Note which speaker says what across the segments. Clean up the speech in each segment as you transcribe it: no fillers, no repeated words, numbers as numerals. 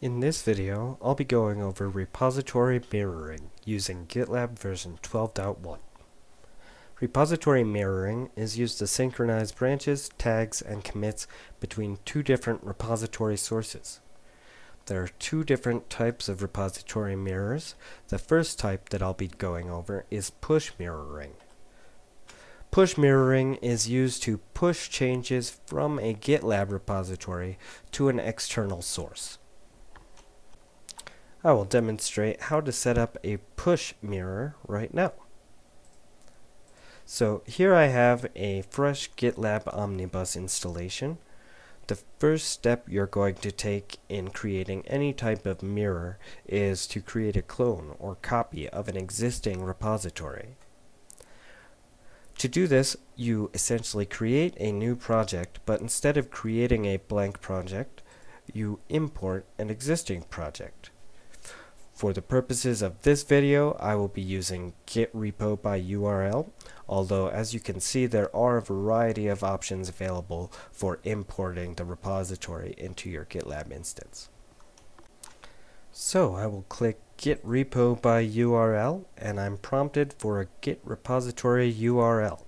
Speaker 1: In this video, I'll be going over repository mirroring using GitLab version 12.1. Repository mirroring is used to synchronize branches, tags, and commits between two different repository sources. There are two different types of repository mirrors. The first type that I'll be going over is push mirroring. Push mirroring is used to push changes from a GitLab repository to an external source. I will demonstrate how to set up a push mirror right now. So here I have a fresh GitLab Omnibus installation. The first step you're going to take in creating any type of mirror is to create a clone or copy of an existing repository. To do this, you essentially create a new project, but instead of creating a blank project, you import an existing project. For the purposes of this video, I will be using git repo by URL, although as you can see there are a variety of options available for importing the repository into your GitLab instance. So I will click git repo by URL and I'm prompted for a git repository URL.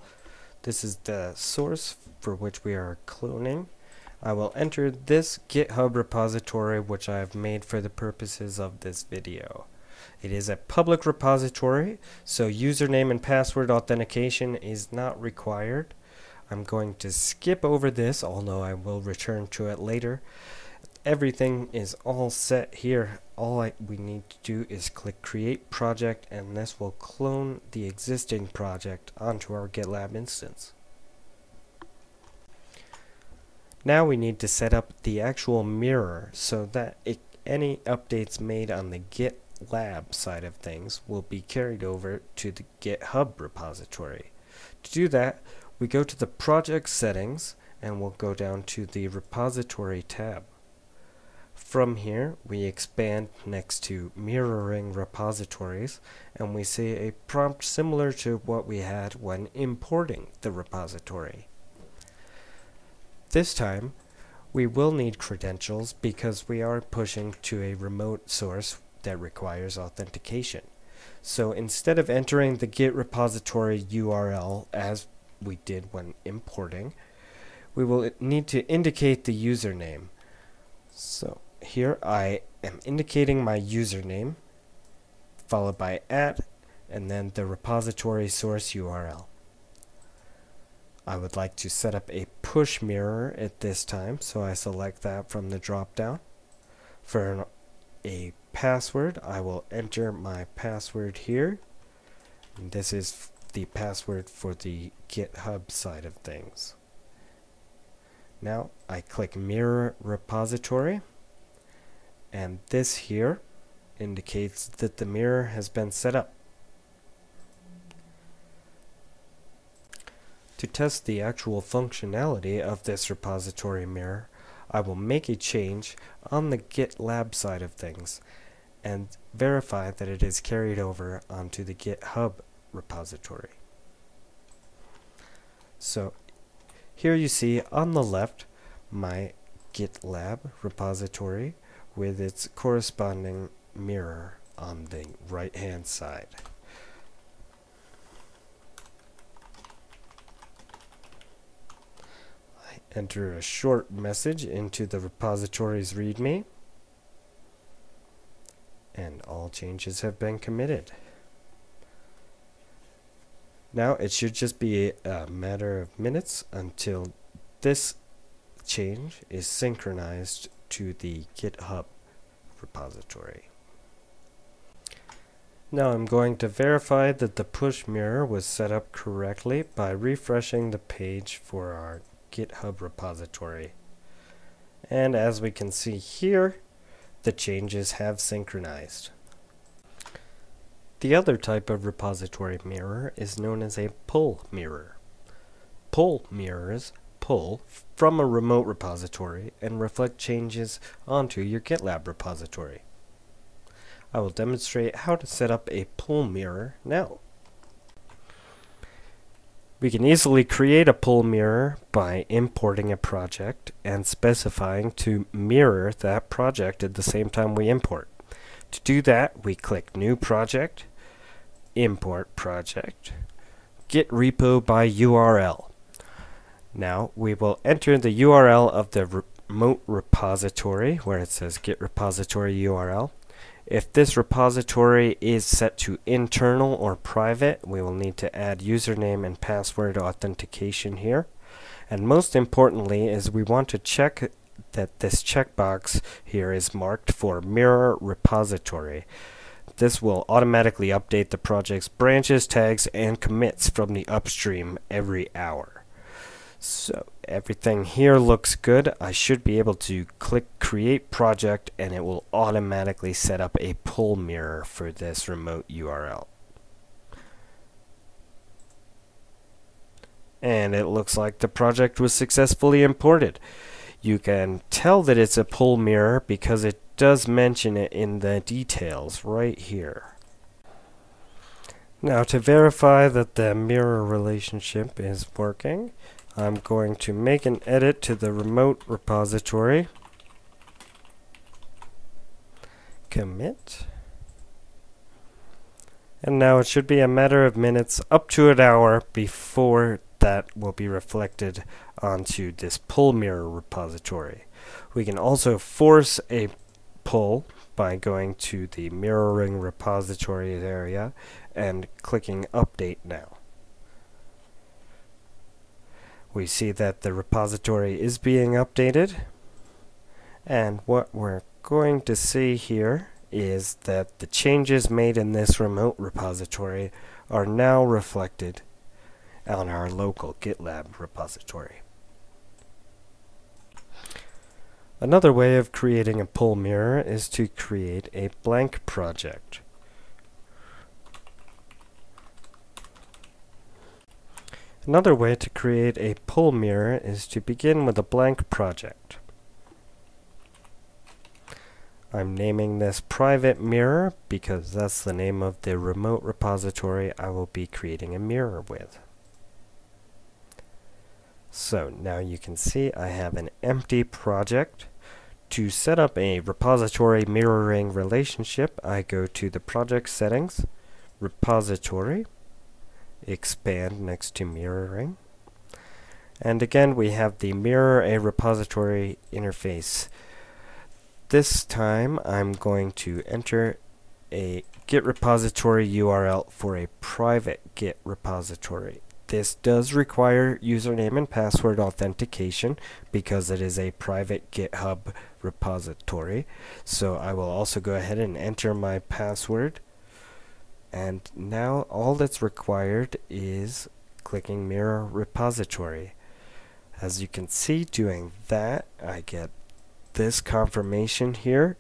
Speaker 1: This is the source for which we are cloning. I will enter this GitHub repository which I have made for the purposes of this video. It is a public repository, so username and password authentication is not required. I'm going to skip over this, although I will return to it later. Everything is all set here. All we need to do is click create project, and this will clone the existing project onto our GitLab instance. Now we need to set up the actual mirror so that any updates made on the GitLab side of things will be carried over to the GitHub repository. To do that, we go to the project settings and we'll go down to the repository tab. From here, we expand next to mirroring repositories and we see a prompt similar to what we had when importing the repository. This time, we will need credentials because we are pushing to a remote source that requires authentication. So instead of entering the Git repository URL as we did when importing, we will need to indicate the username. So here I am indicating my username, followed by @ and then the repository source URL. I would like to set up a push mirror at this time, so I select that from the drop down. For a password, I will enter my password here. And this is the password for the GitHub side of things. Now I click mirror repository, and this here indicates that the mirror has been set up. To test the actual functionality of this repository mirror, I will make a change on the GitLab side of things and verify that it is carried over onto the GitHub repository. So here you see on the left my GitLab repository with its corresponding mirror on the right hand side. Enter a short message into the repository's README, and all changes have been committed. Now it should just be a matter of minutes until this change is synchronized to the GitHub repository. Now I'm going to verify that the push mirror was set up correctly by refreshing the page for our GitHub repository. And as we can see here, the changes have synchronized. The other type of repository mirror is known as a pull mirror. Pull mirrors pull from a remote repository and reflect changes onto your GitLab repository. I will demonstrate how to set up a pull mirror now. We can easily create a pull mirror by importing a project and specifying to mirror that project at the same time we import. To do that, we click New Project, Import Project, Get Repo by URL. Now we will enter the URL of the remote repository where it says Get Repository URL. If this repository is set to internal or private, we will need to add username and password authentication here. And most importantly is we want to check that this checkbox here is marked for mirror repository. This will automatically update the project's branches, tags, and commits from the upstream every hour. So everything here looks good. I should be able to click Create Project and it will automatically set up a pull mirror for this remote URL. And it looks like the project was successfully imported. You can tell that it's a pull mirror because it does mention it in the details right here. Now to verify that the mirror relationship is working, I'm going to make an edit to the remote repository, commit, and now it should be a matter of minutes up to an hour before that will be reflected onto this pull mirror repository. We can also force a pull by going to the mirroring repositories area and clicking Update Now. We see that the repository is being updated, and what we're going to see here is that the changes made in this remote repository are now reflected on our local GitLab repository. Another way of creating a pull mirror is to create a blank project. Another way to create a pull mirror is to begin with a blank project. I'm naming this private mirror because that's the name of the remote repository I will be creating a mirror with. So now you can see I have an empty project. To set up a repository mirroring relationship, I go to the project settings, repository, expand next to mirroring, and again we have the mirror a repository interface. This time I'm going to enter a Git repository URL for a private Git repository. This does require username and password authentication because it is a private GitHub repository. So I will also go ahead and enter my password. And now all that's required is clicking Mirror Repository. As you can see, doing that, I get this confirmation here,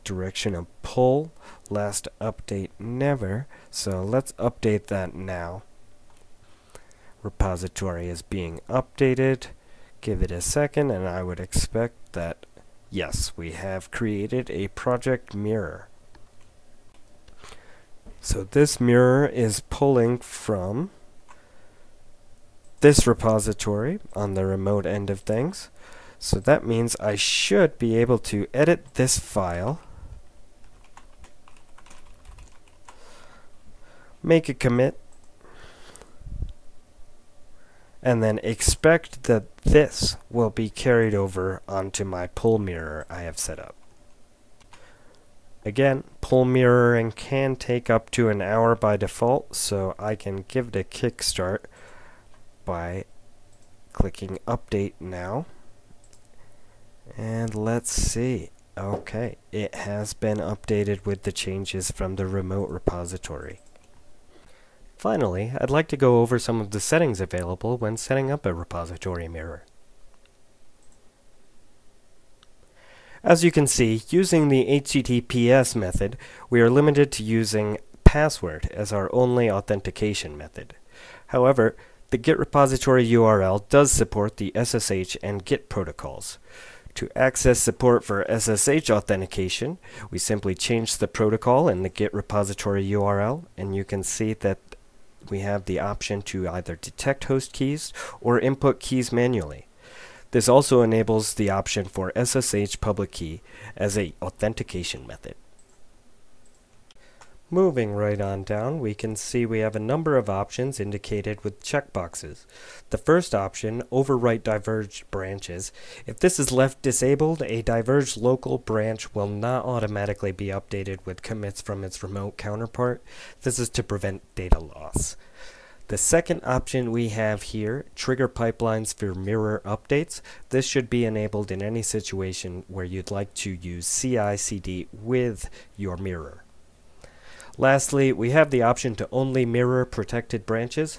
Speaker 1: direction of pull, last update never. So let's update that now. Repository is being updated. Give it a second and I would expect that, yes, we have created a project mirror. So this mirror is pulling from this repository on the remote end of things. So that means I should be able to edit this file, make a commit, and then expect that this will be carried over onto my pull mirror I have set up. Again, pull mirroring can take up to an hour by default, so I can give it a kickstart by clicking Update Now. And let's see. Okay, it has been updated with the changes from the remote repository. Finally, I'd like to go over some of the settings available when setting up a repository mirror. As you can see, using the HTTPS method, we are limited to using password as our only authentication method. However, the Git repository URL does support the SSH and Git protocols. To access support for SSH authentication, we simply change the protocol in the Git repository URL, and you can see that we have the option to either detect host keys or input keys manually. This also enables the option for SSH public key as a authentication method. Moving right on down, we can see we have a number of options indicated with checkboxes. The first option, Overwrite Diverge branches. If this is left disabled, a Diverge local branch will not automatically be updated with commits from its remote counterpart. This is to prevent data loss. The second option we have here, trigger pipelines for mirror updates. This should be enabled in any situation where you'd like to use CI/CD with your mirror. Lastly, we have the option to only mirror protected branches.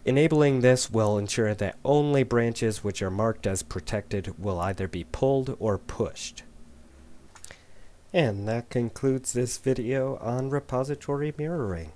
Speaker 1: Enabling this will ensure that only branches which are marked as protected will either be pulled or pushed. And that concludes this video on repository mirroring.